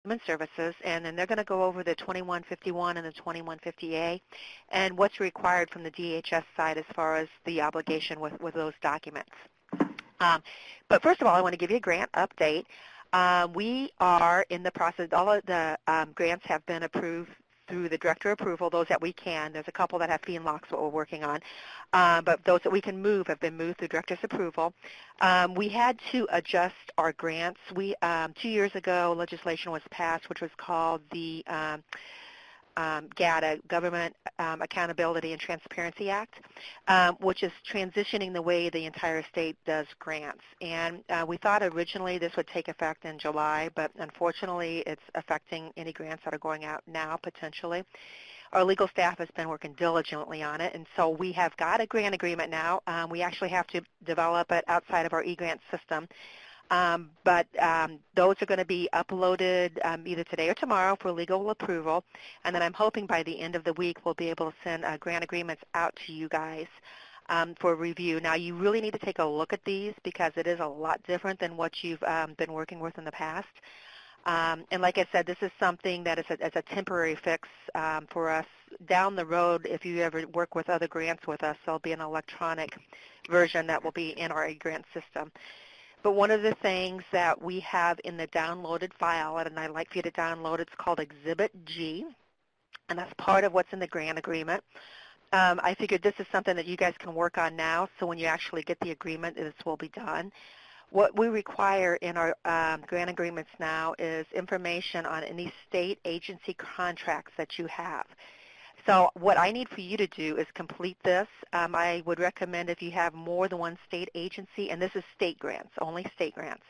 Human Services, and then they're going to go over the 2151 and the 2150A and what's required from the DHS side as far as the obligation with those documents. But first of all, I want to give you a grant update. We are in the process, all of the grants have been approved through the director approval, those that we can. There's a couple that have fee and locks that we're working on. But those that we can move have been moved through director's approval. We had to adjust our grants. 2 years ago, legislation was passed, which was called the GATA, Government Accountability and Transparency Act, which is transitioning the way the entire state does grants. And we thought originally this would take effect in July, but unfortunately it's affecting any grants that are going out now potentially. Our legal staff has been working diligently on it, and so we have got a grant agreement now. We actually have to develop it outside of our e-grant system. But those are going to be uploaded either today or tomorrow for legal approval, and then I'm hoping by the end of the week we'll be able to send grant agreements out to you guys for review. Now, you really need to take a look at these because it is a lot different than what you've been working with in the past. And like I said, this is something that is a temporary fix for us. Down the road, if you ever work with other grants with us, there'll be an electronic version that will be in our e-grant system. But one of the things that we have in the downloaded file, and I'd like for you to download, it's called Exhibit G, and that's part of what's in the grant agreement. I figured this is something that you guys can work on now, so when you actually get the agreement, this will be done. What we require in our grant agreements now is information on any state agency contracts that you have. So what I need for you to do is complete this. I would recommend if you have more than one state agency, and this is state grants, only state grants.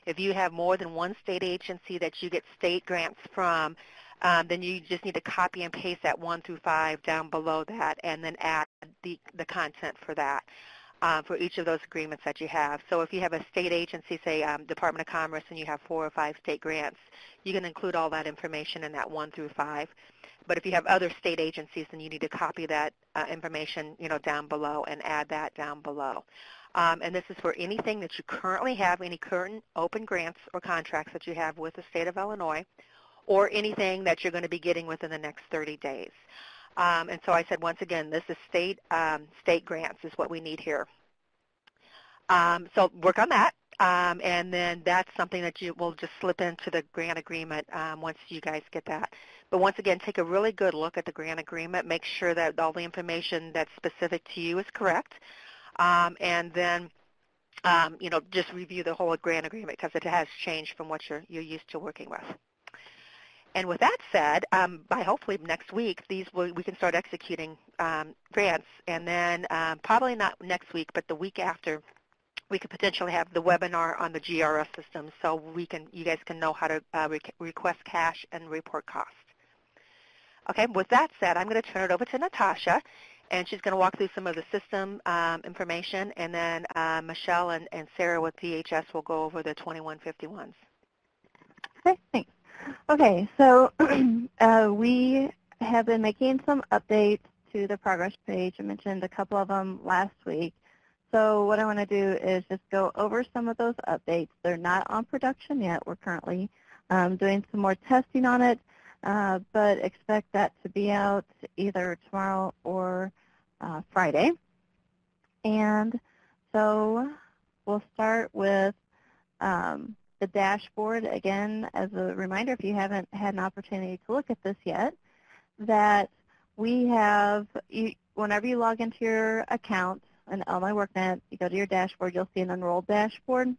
If you have more than one state agency that you get state grants from, then you just need to copy and paste that 1 through 5 down below that and then add the content for that. For each of those agreements that you have. So if you have a state agency, say Department of Commerce, and you have 4 or 5 state grants, you can include all that information in that 1 through 5. But if you have other state agencies, then you need to copy that information, down below and add that down below. And this is for anything that you currently have, any current open grants or contracts that you have with the state of Illinois, or anything that you're going to be getting within the next 30 days. And so I said, once again, this is state grants is what we need here. So work on that, and then that's something that you will just slip into the grant agreement once you guys get that. But once again, take a really good look at the grant agreement. Make sure that all the information that's specific to you is correct, and then just review the whole grant agreement because it has changed from what you're used to working with. And with that said, by hopefully next week, we can start executing grants, and then probably not next week, but the week after, we could potentially have the webinar on the GRS system, so you guys can know how to request cash and report cost. Okay, with that said, I'm going to turn it over to Natasha, and she's going to walk through some of the system information, and then Michelle and Sarah with DHS will go over the 2151s. Okay, thanks. Okay, so we have been making some updates to the progress page. I mentioned a couple of them last week. So what I want to do is just go over some of those updates. They're not on production yet. We're currently doing some more testing on it, but expect that to be out either tomorrow or Friday. And so we'll start with the dashboard. Again, as a reminder, if you haven't had an opportunity to look at this yet, that we have, whenever you log into your account in Illinois WorkNet, you go to your dashboard, you'll see an enrolled dashboard.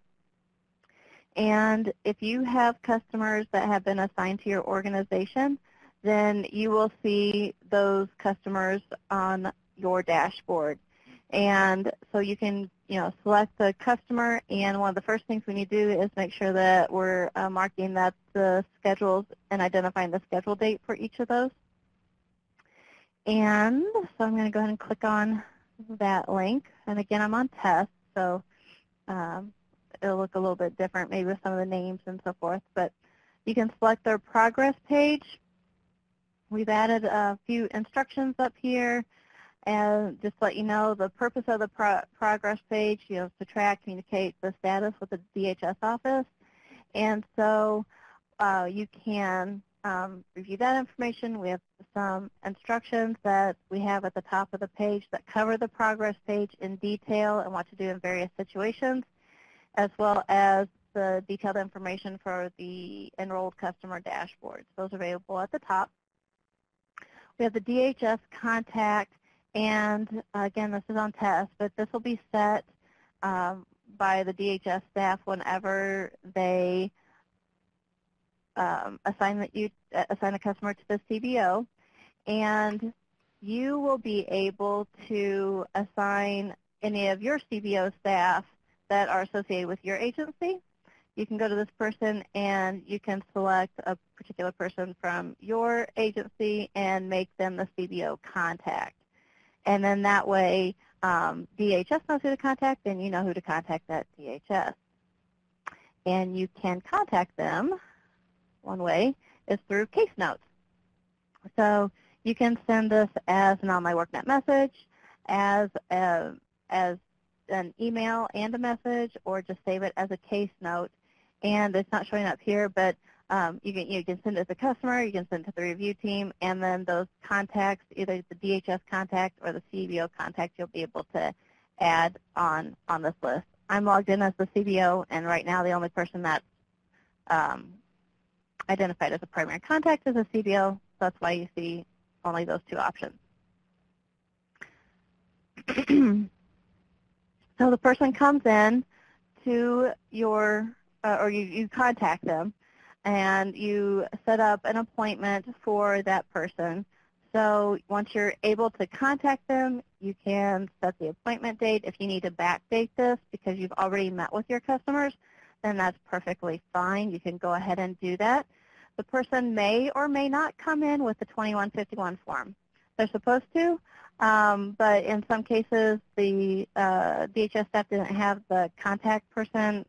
And if you have customers that have been assigned to your organization, then you will see those customers on your dashboard. And so you can select the customer, and one of the first things we need to do is make sure that we're marking that the schedules and identifying the schedule date for each of those. And so I'm going to go ahead and click on that link. And again, I'm on test, so it'll look a little bit different maybe with some of the names and so forth. But you can select their progress page. We've added a few instructions up here. And just to let you know, the purpose of the progress page, is to track, communicate the status with the DHS office. And so you can review that information. We have some instructions that we have at the top of the page that cover the progress page in detail and what to do in various situations, as well as the detailed information for the enrolled customer dashboards. Those are available at the top. We have the DHS contact, and again, this is on test, but this will be set by the DHS staff whenever they assign a customer to the CBO, and you will be able to assign any of your CBO staff that are associated with your agency. You can go to this person and you can select a particular person from your agency and make them the CBO contact. And then that way DHS knows who to contact and you know who to contact at DHS. And you can contact them. One way is through case notes. So you can send this as an online WorkNet message, as an email and a message, or just save it as a case note. And it's not showing up here, but you can send it to the customer, you can send it to the review team, and then those contacts, either the DHS contact or the CBO contact, you'll be able to add on this list. I'm logged in as the CBO, and right now the only person that's identified as a primary contact is a CBO, so that's why you see only those two options. So the person comes in to your, or you contact them, and you set up an appointment for that person. So once you're able to contact them, you can set the appointment date. If you need to backdate this because you've already met with your customers, then that's perfectly fine. You can go ahead and do that. The person may or may not come in with the 2151 form. They're supposed to, but in some cases the DHS staff didn't have the contact person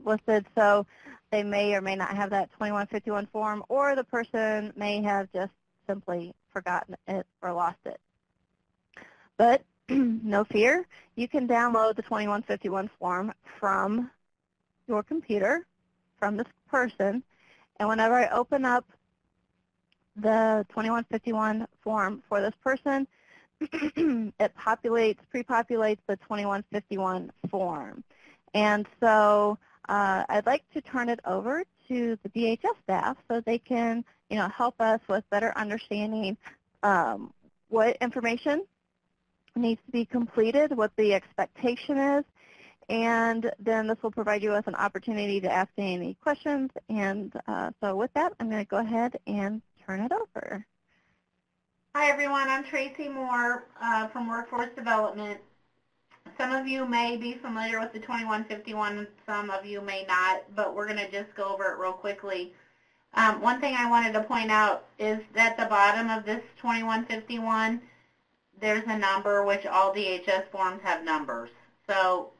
listed, so they may or may not have that 2151 form, or the person may have just simply forgotten it or lost it. But no fear, you can download the 2151 form from your computer, from this person, and whenever I open up the 2151 form for this person, it pre-populates the 2151 form. And so I'd like to turn it over to the DHS staff so they can, help us with better understanding what information needs to be completed, what the expectation is, and then this will provide you with an opportunity to ask any questions. And so with that, I'm going to go ahead and turn it over. Hi, everyone. I'm Tracy Moore from Workforce Development. Some of you may be familiar with the 2151, some of you may not, but we're going to just go over it real quickly. One thing I wanted to point out is that at the bottom of this 2151, there's a number, which all DHS forms have numbers. So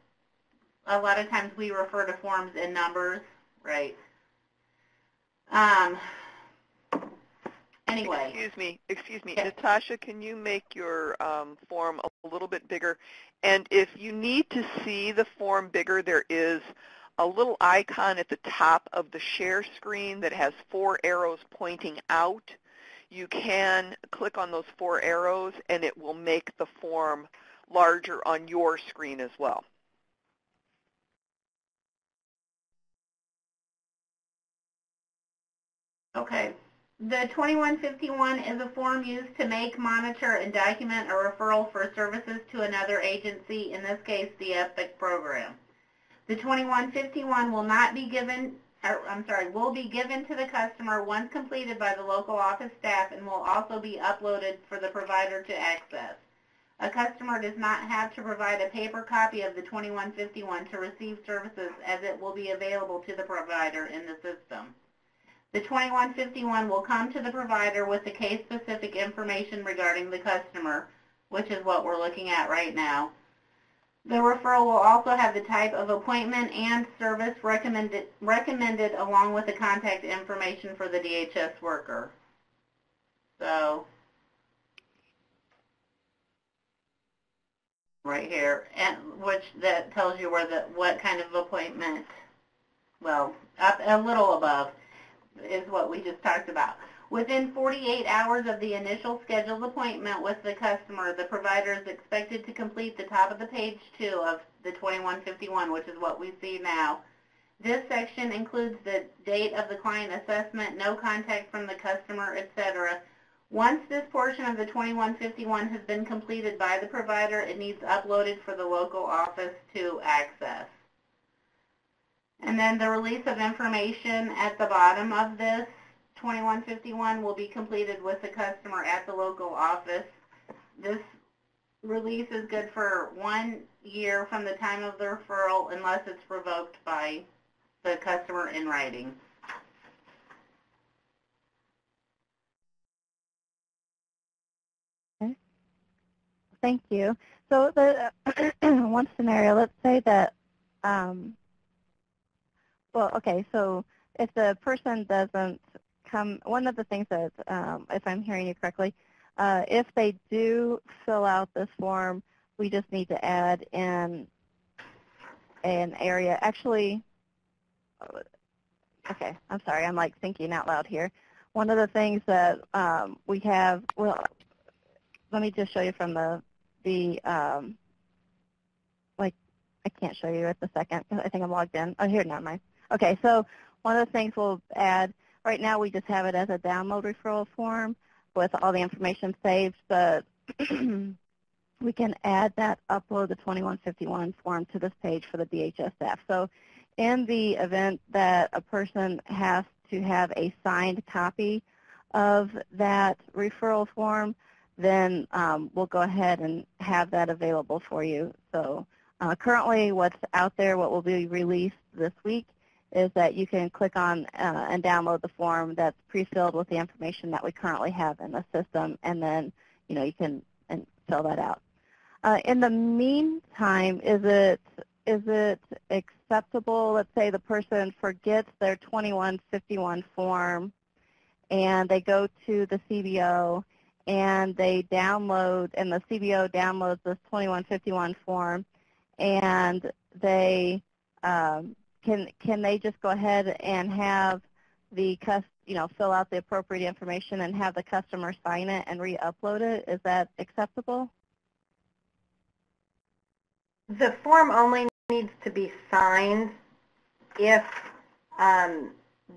a lot of times we refer to forms in numbers, right? Anyway. Excuse me. Yes. Natasha, can you make your form a little bit bigger? And if you need to see the form bigger, there is a little icon at the top of the share screen that has 4 arrows pointing out. You can click on those 4 arrows, and it will make the form larger on your screen as well. Okay. The 2151 is a form used to make, monitor, and document a referral for services to another agency, in this case, the EPIC program. The 2151 will be given to the customer once completed by the local office staff and will also be uploaded for the provider to access. A customer does not have to provide a paper copy of the 2151 to receive services, as it will be available to the provider in the system. The 2151 will come to the provider with the case-specific information regarding the customer, which is what we're looking at right now. The referral will also have the type of appointment and service recommended along with the contact information for the DHS worker. So, right here, and which that tells you what kind of appointment, well, up a little above. is what we just talked about. Within 48 hours of the initial scheduled appointment with the customer, the provider is expected to complete the top of the page 2 of the 2151, which is what we see now. This section includes the date of the client assessment, no contact from the customer, etc. Once this portion of the 2151 has been completed by the provider, it needs uploaded for the local office to access. And then the release of information at the bottom of this 2151 will be completed with the customer at the local office. This release is good for 1 year from the time of the referral unless it's revoked by the customer in writing. Okay. Thank you. So the one scenario, let's say that, well, okay, so if the person doesn't come, one of the things that, if I'm hearing you correctly, if they do fill out this form, we just need to add in an area. Actually, okay, I'm sorry, I'm like thinking out loud here. One of the things that we have, well, let me just show you from like, I can't show you at the second because I think I'm logged in. Oh, here, never mind. Okay, so one of the things we'll add, right now we just have it as a download referral form with all the information saved, but we can add that, upload the 2151 form to this page for the DHS staff. So in the event that a person has to have a signed copy of that referral form, then we'll go ahead and have that available for you. So currently what's out there, what will be released this week, is that you can click on and download the form that's pre-filled with the information that we currently have in the system, and then you can fill that out. In the meantime, is it acceptable? Let's say the person forgets their 2151 form, and they go to the CBO and they download, and the CBO downloads this 2151 form, and they can they just go ahead and have the fill out the appropriate information and have the customer sign it and re-upload it? Is that acceptable? The form only needs to be signed if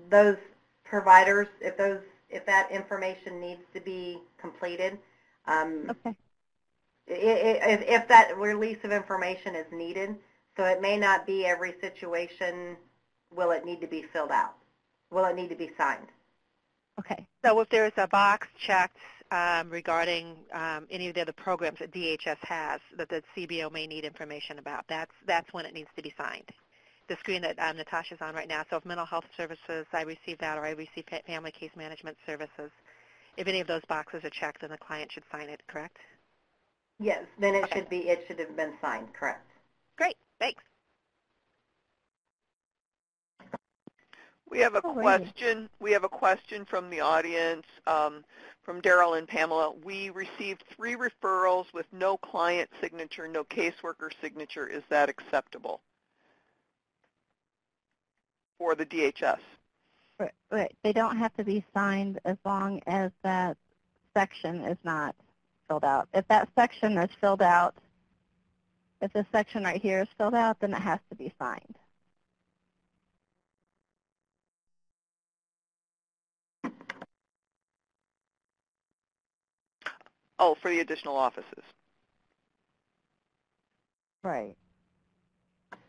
those providers, if that information needs to be completed. Okay. If that release of information is needed, so it may not be every situation will it need to be filled out. Will it need to be signed? Okay. So if there's a box checked regarding any of the other programs that DHS has that the CBO may need information about, that's when it needs to be signed. The screen that Natasha's on right now, so if mental health services, I receive that, or I receive family case management services, if any of those boxes are checked, then the client should sign it, correct? Yes, then it should have been signed, correct. Great, thanks. We have a question. We have a question from the audience, from Daryl and Pamela. We received 3 referrals with no client signature, no caseworker signature. Is that acceptable for the DHS? Right. They don't have to be signed as long as that section is not filled out. If that section is filled out, if this section right here is filled out, then it has to be signed. Oh, for the additional offices. Right.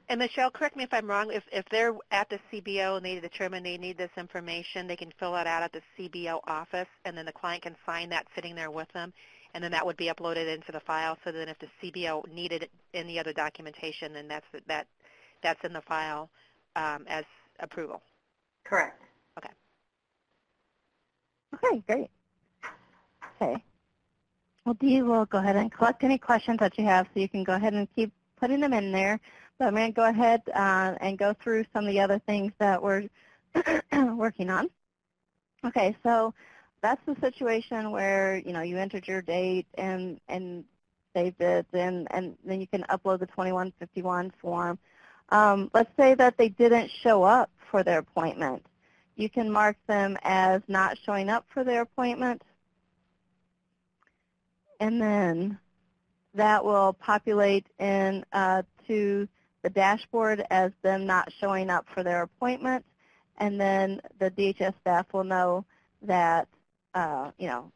And Michelle, correct me if I'm wrong, if they're at the CBO and they determine they need this information, they can fill it out at the CBO office, and then the client can sign that sitting there with them, and then that would be uploaded into the file, so then if the CBO needed any other documentation, then that's in the file as approval. Correct. Okay. Okay, great. Okay. Well, Dee will go ahead and collect any questions that you have, so you can go ahead and keep putting them in there. So I'm going to go ahead and go through some of the other things that we're working on. Okay, so that's the situation where, you entered your date and saved it, and then you can upload the 2151 form. Let's say that they didn't show up for their appointment. you can mark them as not showing up for their appointment, and then that will populate in to the dashboard as them not showing up for their appointment, and then the DHS staff will know that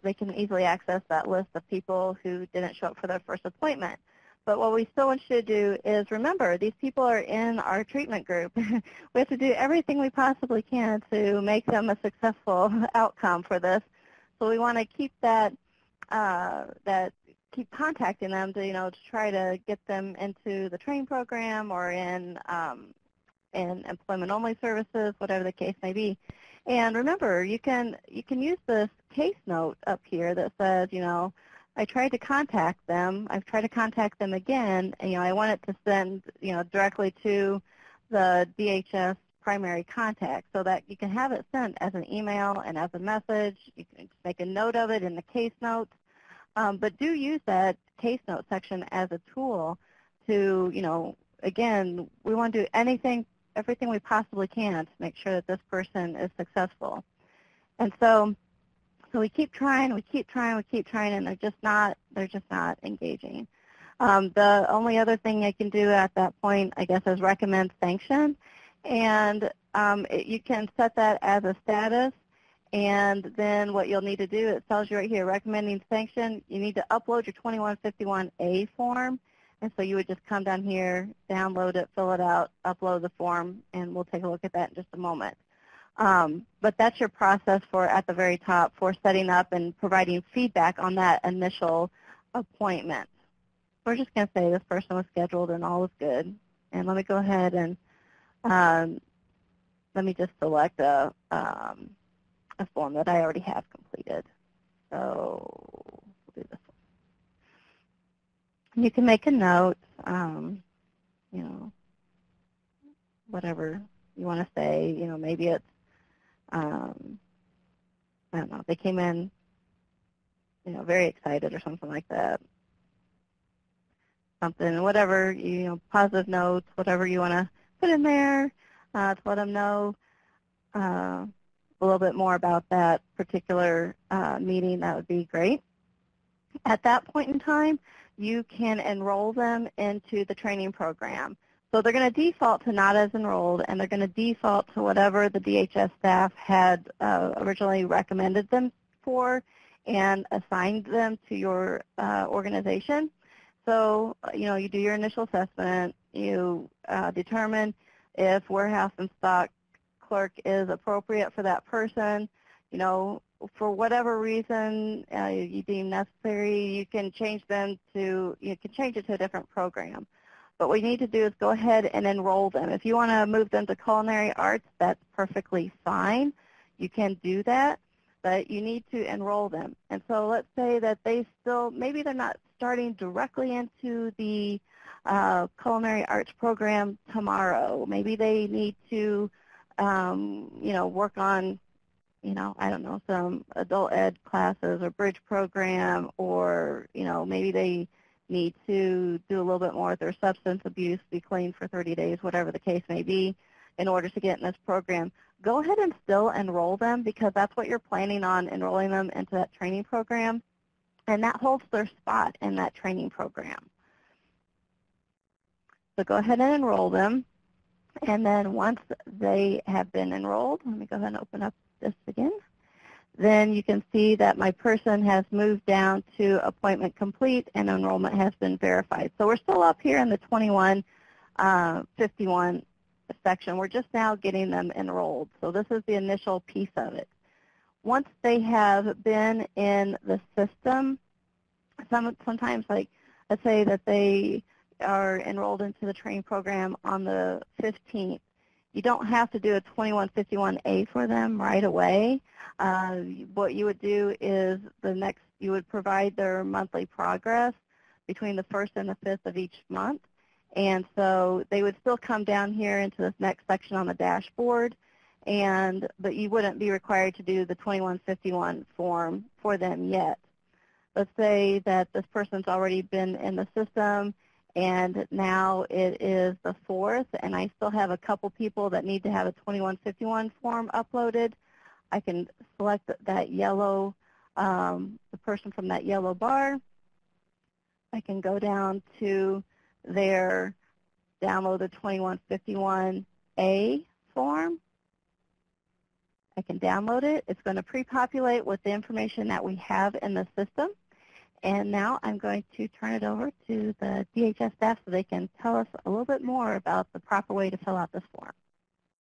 they can easily access that list of people who didn't show up for their first appointment. But what we still want you to do is remember, these people are in our treatment group. We have to do everything we possibly can to make them a successful outcome for this. So we want to keep that, keep contacting them to, to try to get them into the training program or in employment-only services, whatever the case may be. And remember, you can use this case note up here that says, I tried to contact them. I've tried to contact them again. And, I want it to send, directly to the DHS primary contact so that you can have it sent as an email and as a message. You can make a note of it in the case notes. But do use that case note section as a tool to, again, we want to do everything we possibly can to make sure that this person is successful. And so we keep trying, and they're just not engaging. The only other thing I can do at that point, I guess, is recommend sanction. And you can set that as a status. And then what you'll need to do, it tells you right here, recommending sanction, you need to upload your 2151A form. And so you would just come down here, download it, fill it out, upload the form, and we'll take a look at that in just a moment. But that's your process for, at the very top, for setting up and providing feedback on that initial appointment. We're just going to say this person was scheduled and all is good. And let me go ahead and let me just select a form that I already have completed. So we'll do this one. You can make a note, whatever you want to say. Maybe it's, I don't know, they came in, very excited or something like that. Something, whatever, positive notes, whatever you want to put in there to let them know a little bit more about that particular meeting. That would be great. At that point in time, you can enroll them into the training program. So they're going to default to not as enrolled, and they're going to default to whatever the DHS staff had originally recommended them for and assigned them to your organization. So, you do your initial assessment. You determine if warehouse and stock clerk is appropriate for that person. For whatever reason you deem necessary, you can change it to a different program. But what you need to do is go ahead and enroll them. If you want to move them to culinary arts, that's perfectly fine. You can do that, but you need to enroll them. And so let's say that maybe they're not starting directly into the culinary arts program tomorrow. Maybe they need to, work on, I don't know, some adult ed classes or bridge program, or, maybe they need to do a little bit more with their substance abuse, be clean for 30 days, whatever the case may be, in order to get in this program. Go ahead and still enroll them, because that's what you're planning on, enrolling them into that training program, and that holds their spot in that training program. So go ahead and enroll them, and then once they have been enrolled, let me go ahead and open up this again. Then you can see that my person has moved down to appointment complete and enrollment has been verified. So we're still up here in the 2151 section. We're just now getting them enrolled. So this is the initial piece of it. Once they have been in the system, sometimes, like, let's say that they are enrolled into the training program on the 15th. You don't have to do a 2151A for them right away. What you would do is you would provide their monthly progress between the 1st and the 5th of each month. And so they would still come down here into this next section on the dashboard, but you wouldn't be required to do the 2151 form for them yet. Let's say that this person's already been in the system and now it is the 4th, and I still have a couple people that need to have a 2151 form uploaded. I can select that yellow, the person from that yellow bar. I can go down to their download the 2151A form. I can download it. It's going to pre-populate with the information that we have in the system. And now I'm going to turn it over to the DHS staff so they can tell us a little bit more about the proper way to fill out this form.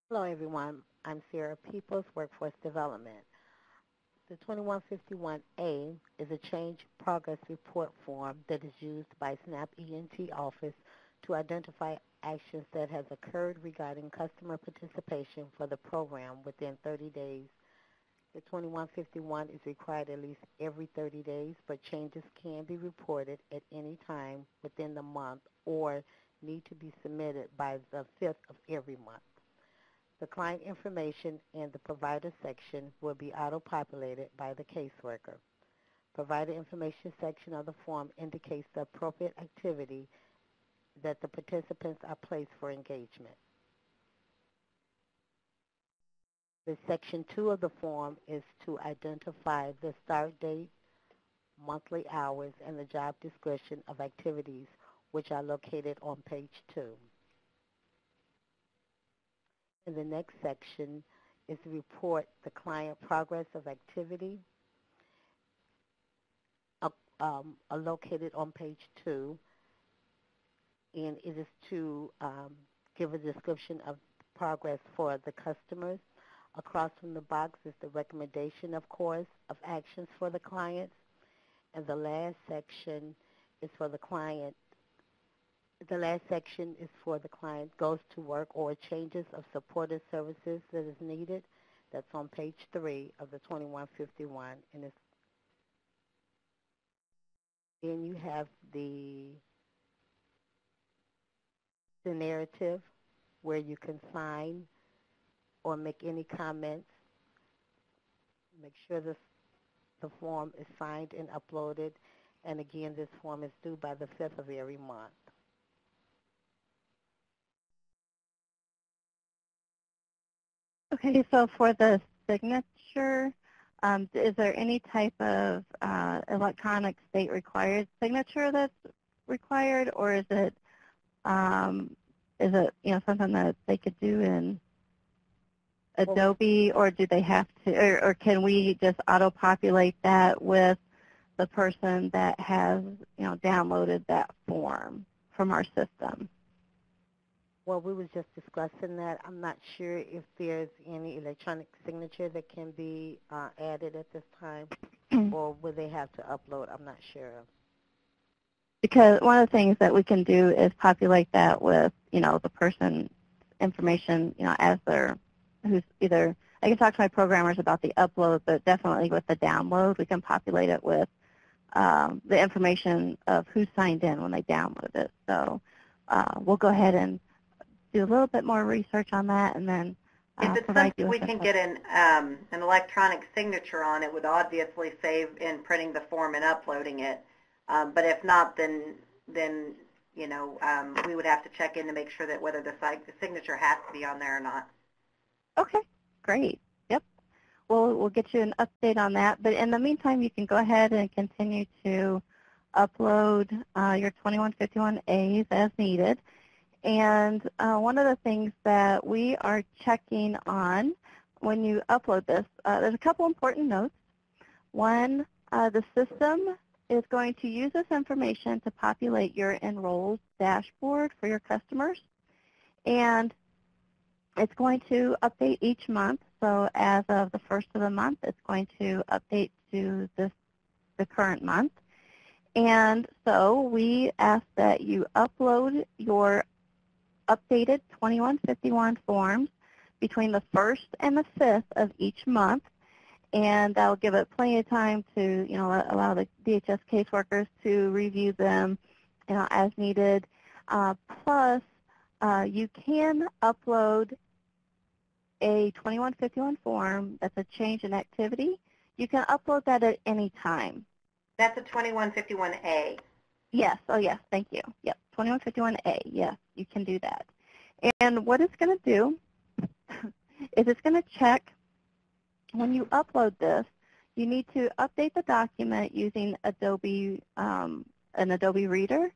Hello, everyone. I'm Sarah Peoples, Workforce Development. The 2151A is a Change Progress Report form that is used by SNAP ENT office to identify actions that has occurred regarding customer participation for the program within 30 days. The 2151 is required at least every 30 days, but changes can be reported at any time within the month or need to be submitted by the 5th of every month. The client information in the provider section will be auto-populated by the caseworker. Provider information section of the form indicates the appropriate activity that the participants are placed for engagement. The section 2 of the form is to identify the start date, monthly hours, and the job description of activities, which are located on page 2. In the next section is to report the client progress of activity, located on page 2, and it is to give a description of progress for the customers. Across from the box is the recommendation, of course, of actions for the clients, and the last section is for the client. The last section is for the client goes to work or changes of supportive services that is needed. That's on page 3 of the 2151. And then you have the narrative where you can sign or make any comments. Make sure the form is signed and uploaded. And again, this form is due by the 5th of every month. Okay, so for the signature, is there any type of electronic state required signature that's required, or is it something that they could do in Adobe, or do they have to, or can we just auto-populate that with the person that has downloaded that form from our system? Well, we were just discussing that. I'm not sure if there's any electronic signature that can be added at this time, or will they have to upload? I'm not sure. Because one of the things that we can do is populate that with, the person's information, as who's either, I can talk to my programmers about the upload, but definitely with the download, we can populate it with the information of who signed in when they downloaded it. So we'll go ahead and do a little bit more research on that, and then if it's something we can get an electronic signature on, it would obviously save in printing the form and uploading it. But if not, then we would have to check in to make sure that whether the signature has to be on there or not. Okay, great. Yep. We'll get you an update on that. But in the meantime, you can go ahead and continue to upload your 2151As as needed. And one of the things that we are checking on when you upload this, there's a couple important notes. One, the system is going to use this information to populate your enrolled dashboard for your customers. And it's going to update each month. So as of the first of the month, it's going to update to the current month. And so we ask that you upload your updated 2151 forms between the 1st and the 5th of each month, and that will give it plenty of time to allow the DHS caseworkers to review them as needed. Plus, you can upload a 2151 form that's a change in activity. You can upload that at any time. That's a 2151A. Yes. Oh, yes. Thank you. Yep. 2151A. Yes, you can do that. And what it's going to do is it's going to check when you upload this. You need to update the document using Adobe, an Adobe Reader.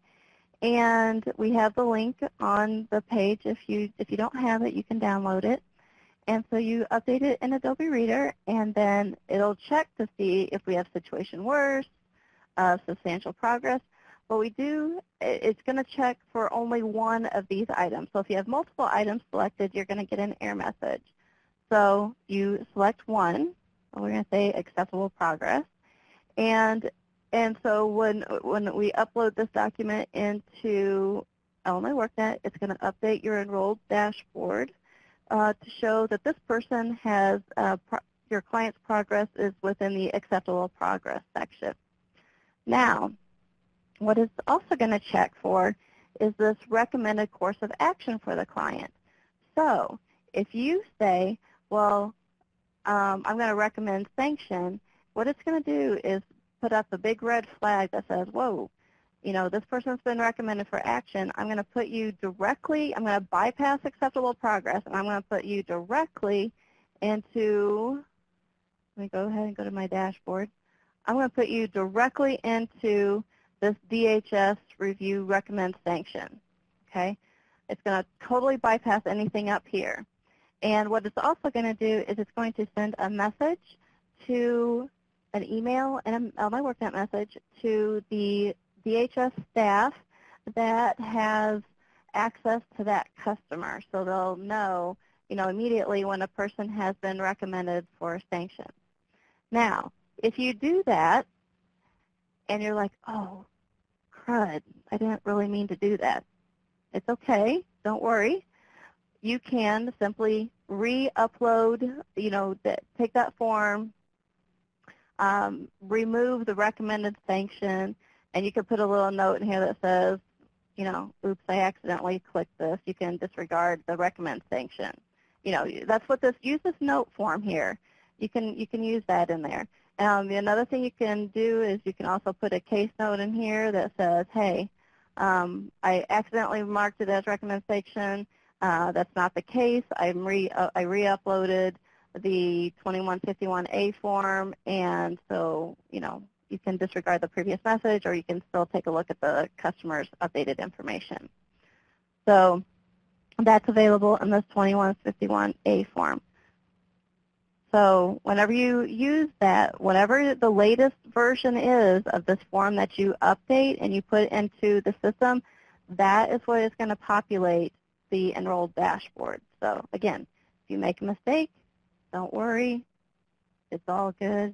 And we have the link on the page. If you don't have it, you can download it. And so you update it in Adobe Reader, and then it'll check to see if we have situation worse, substantial progress. What we do, it's going to check for only one of these items. So if you have multiple items selected, you're going to get an error message. So you select one, we're going to say acceptable progress. And so when we upload this document into Illinois WorkNet, it's going to update your enrolled dashboard to show that this person has, your client's progress is within the acceptable progress section. Now, what it's also going to check for is this recommended course of action for the client. So if you say, well, I'm going to recommend sanction, what it's going to do is put up a big red flag that says, whoa, this person's been recommended for action. I'm going to put you directly, I'm going to bypass acceptable progress, and I'm going to put you directly into, let me go ahead and go to my dashboard. I'm going to put you directly into this DHS review recommend sanction, okay? It's going to totally bypass anything up here. And what it's also going to do is it's going to send a message to an email and my WorkNet message to the DHS staff that has access to that customer. So they'll know, immediately when a person has been recommended for sanction. Now, if you do that and you're like, oh, crud, I didn't really mean to do that. It's okay. Don't worry. You can simply re-upload, take that form, remove the recommended sanction, and you can put a little note in here that says, oops, I accidentally clicked this. You can disregard the recommend sanction. That's what use this note form here. You can use that in there. Another thing you can do is you can also put a case note in here that says, hey, I accidentally marked it as recommend sanction. That's not the case. I re-uploaded the 2151A form, and so, you can disregard the previous message, or you can still take a look at the customer's updated information. So that's available in this 2151A form. So whenever you use that, whatever the latest version is of this form that you update and you put into the system, that is what is going to populate the enrolled dashboard. So again, if you make a mistake, don't worry. It's all good.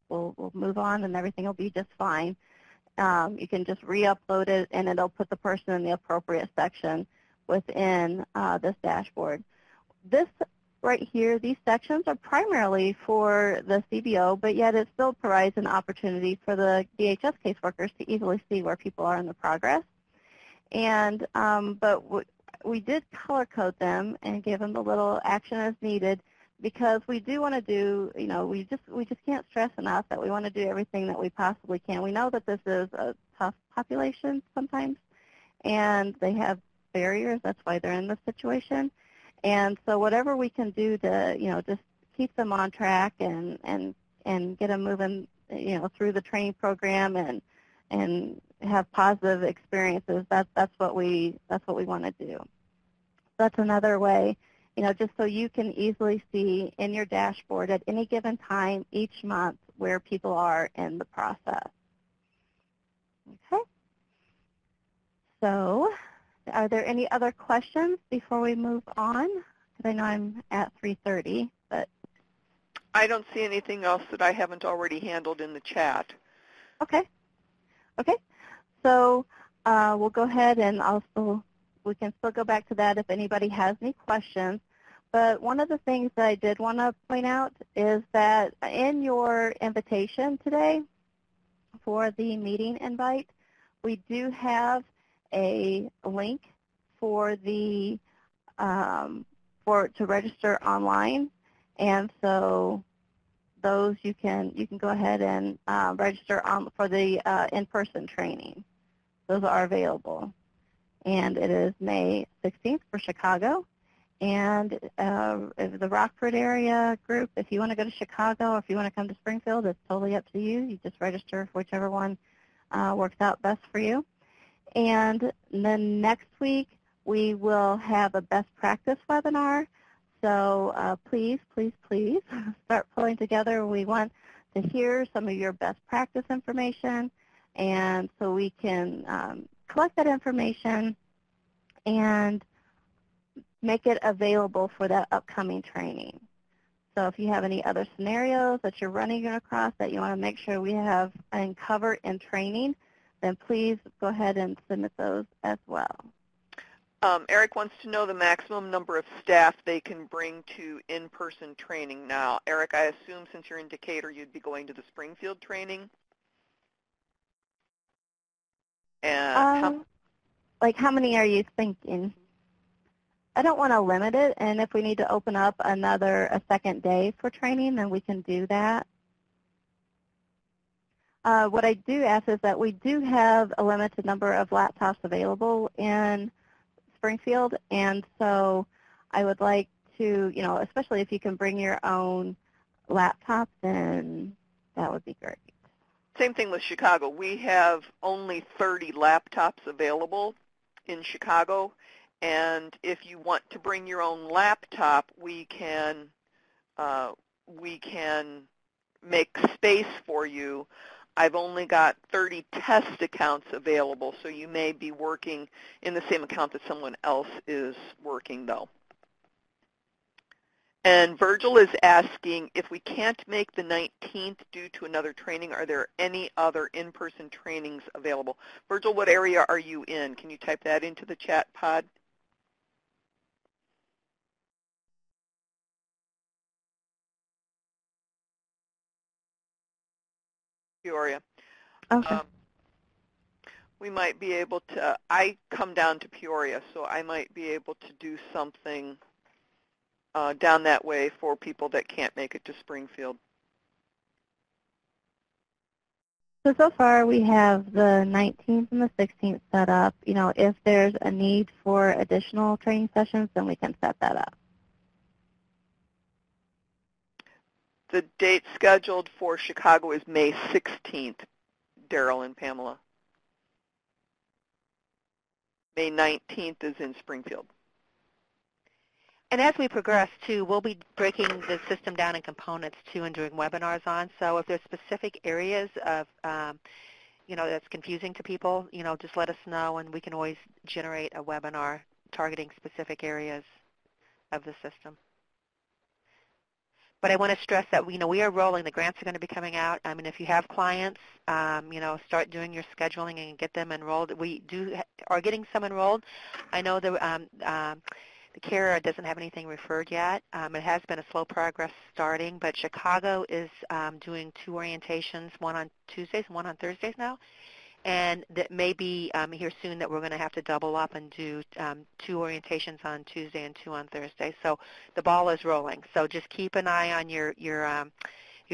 We'll move on and everything will be just fine. You can just re-upload it and it'll put the person in the appropriate section within this dashboard. This right here, these sections are primarily for the CBO, but yet it still provides an opportunity for the DHS caseworkers to easily see where people are in the progress. And but we did color code them and give them the little action as needed, because we do want to do, we just can't stress enough that we want to do everything that we possibly can. We know that this is a tough population sometimes, and they have barriers. That's why they're in this situation. And so whatever we can do to, just keep them on track and get them moving, through the training program and have positive experiences, that's what we want to do. That's another way, just so you can easily see in your dashboard at any given time each month where people are in the process. Okay. So are there any other questions before we move on? Because I know I'm at 3:30, but I don't see anything else that I haven't already handled in the chat. Okay. Okay. So we'll go ahead and we can still go back to that if anybody has any questions. But one of the things that I did want to point out is that in your invitation today for the meeting invite, we do have a link for the to register online, and so those you can go ahead and register for the in-person training. those are available. And it is May 16th for Chicago. And the Rockford area group, if you want to go to Chicago or if you want to come to Springfield, it's totally up to you. You just register for whichever one works out best for you. And then next week, we will have a best practice webinar. So please, please, please start pulling together. We want to hear some of your best practice information, and so we can collect that information and make it available for that upcoming training. So if you have any other scenarios that you're running across that you want to make sure we have uncovered in training, then please go ahead and submit those as well. Eric wants to know the maximum number of staff they can bring to in-person training. Now, Eric, I assume since you're in Decatur, you'd be going to the Springfield training? And like how many are you thinking? I don't want to limit it, and if we need to open up a second day for training, then we can do that. What I do ask is that we do have a limited number of laptops available in Springfield, and so I would like to, especially if you can bring your own laptop, then that would be great. Same thing with Chicago. We have only 30 laptops available in Chicago, and if you want to bring your own laptop, we can make space for you. I've only got 30 test accounts available, so you may be working in the same account that someone else is working, though. And Virgil is asking, if we can't make the 19th due to another training, are there any other in-person trainings available? Virgil, what area are you in? Can you type that into the chat pod? Peoria. Okay. We might be able to, I come down to Peoria, so I might be able to do something down that way for people that can't make it to Springfield. So far we have the 19th and the 16th set up. If there's a need for additional training sessions, then we can set that up. The date scheduled for Chicago is May 16th, Daryl and Pamela. May 19th is in Springfield. And as we progress, too, we'll be breaking the system down in components, too, and doing webinars on. So if there's specific areas of, that's confusing to people, just let us know, and we can always generate a webinar targeting specific areas of the system. But I want to stress that, we are rolling. The grants are going to be coming out. I mean, if you have clients, start doing your scheduling and get them enrolled. We are getting some enrolled. I know the CARE doesn't have anything referred yet. It has been a slow progress starting, but Chicago is doing 2 orientations, one on Tuesdays and one on Thursdays now. And that may be here soon that we're going to have to double up and do 2 orientations on Tuesday and 2 on Thursday. So the ball is rolling. So just keep an eye on your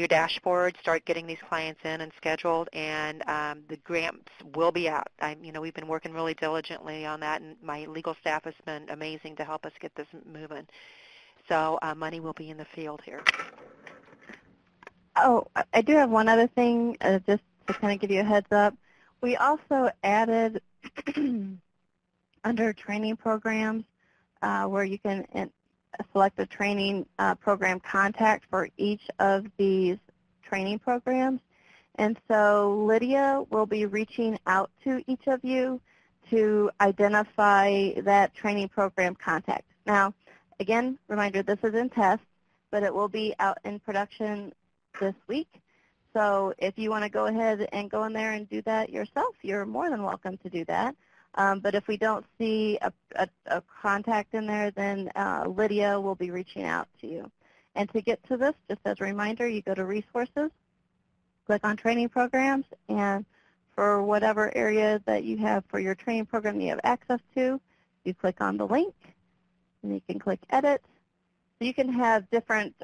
dashboard. Start getting these clients in and scheduled, and the grants will be out. We've been working really diligently on that, and my legal staff has been amazing to help us get this moving. So money will be in the field here. Oh, I do have one other thing, just to kind of give you a heads up. We also added under training programs where you can select a training program contact for each of these training programs. And so Lydia will be reaching out to each of you to identify that training program contact. Now, again, reminder, this is in test, but it will be out in production this week. So if you want to go ahead and go in there and do that yourself, you're more than welcome to do that. But if we don't see a contact in there, then Lydia will be reaching out to you. And to get to this, just as a reminder, you go to Resources, click on Training Programs, and for whatever area that you have for your training program you have access to, you click on the link, and you can click Edit. So you can have different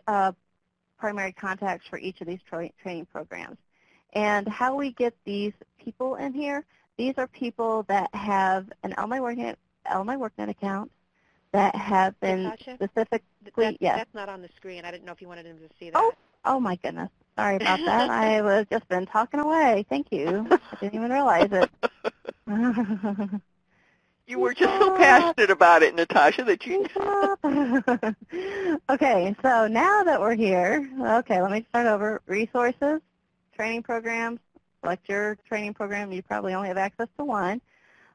primary contacts for each of these training programs. And how we get these people in here, these are people that have an Illinois WorkNet account that have been Natasha, specifically, yes. That's not on the screen. I didn't know if you wanted them to see that. Oh my goodness. Sorry about that. I was just been talking away. Thank you. I didn't even realize it. You were just so passionate about it, Natasha, that you... Okay, so now that we're here, okay, let me start over. Resources, training programs, select your training program. You probably only have access to one,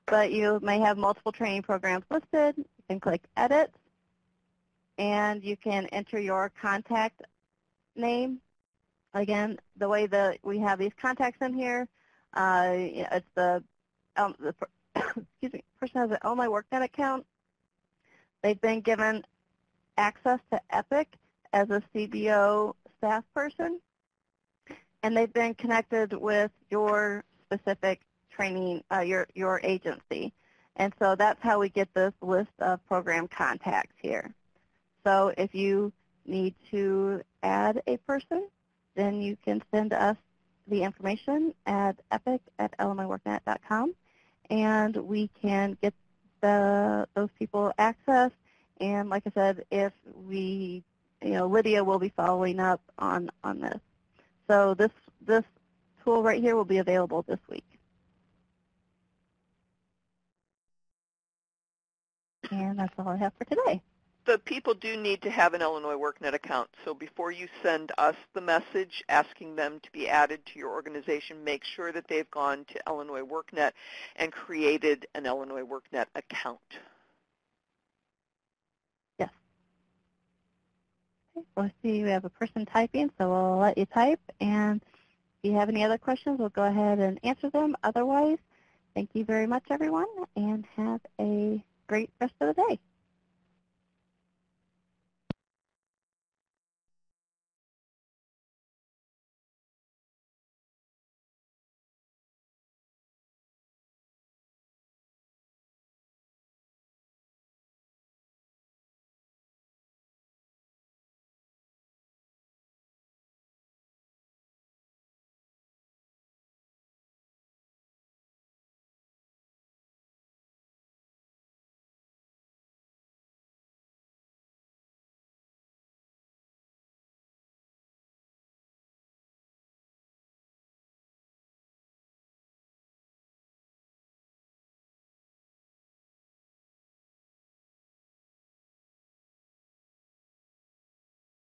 but you may have multiple training programs listed. You can click Edit, and you can enter your contact name. Again, the way that we have these contacts in here, it's the excuse me, person has an Illinois WorkNet account. They've been given access to EPIC as a CBO staff person, and they've been connected with your specific training, your agency. And so that's how we get this list of program contacts here. So if you need to add a person, then you can send us the information at epic@illinoisworknet.com, and we can get those people access. And like I said, if we, Lydia will be following up on this. So this tool right here will be available this week. And that's all I have for today. The people do need to have an Illinois WorkNet account, so before you send us the message asking them to be added to your organization, make sure that they've gone to Illinois WorkNet and created an Illinois WorkNet account. Yes. Okay, let's see, we have a person typing, so we'll let you type, and if you have any other questions, we'll go ahead and answer them. Otherwise, thank you very much, everyone, and have a great rest of the day.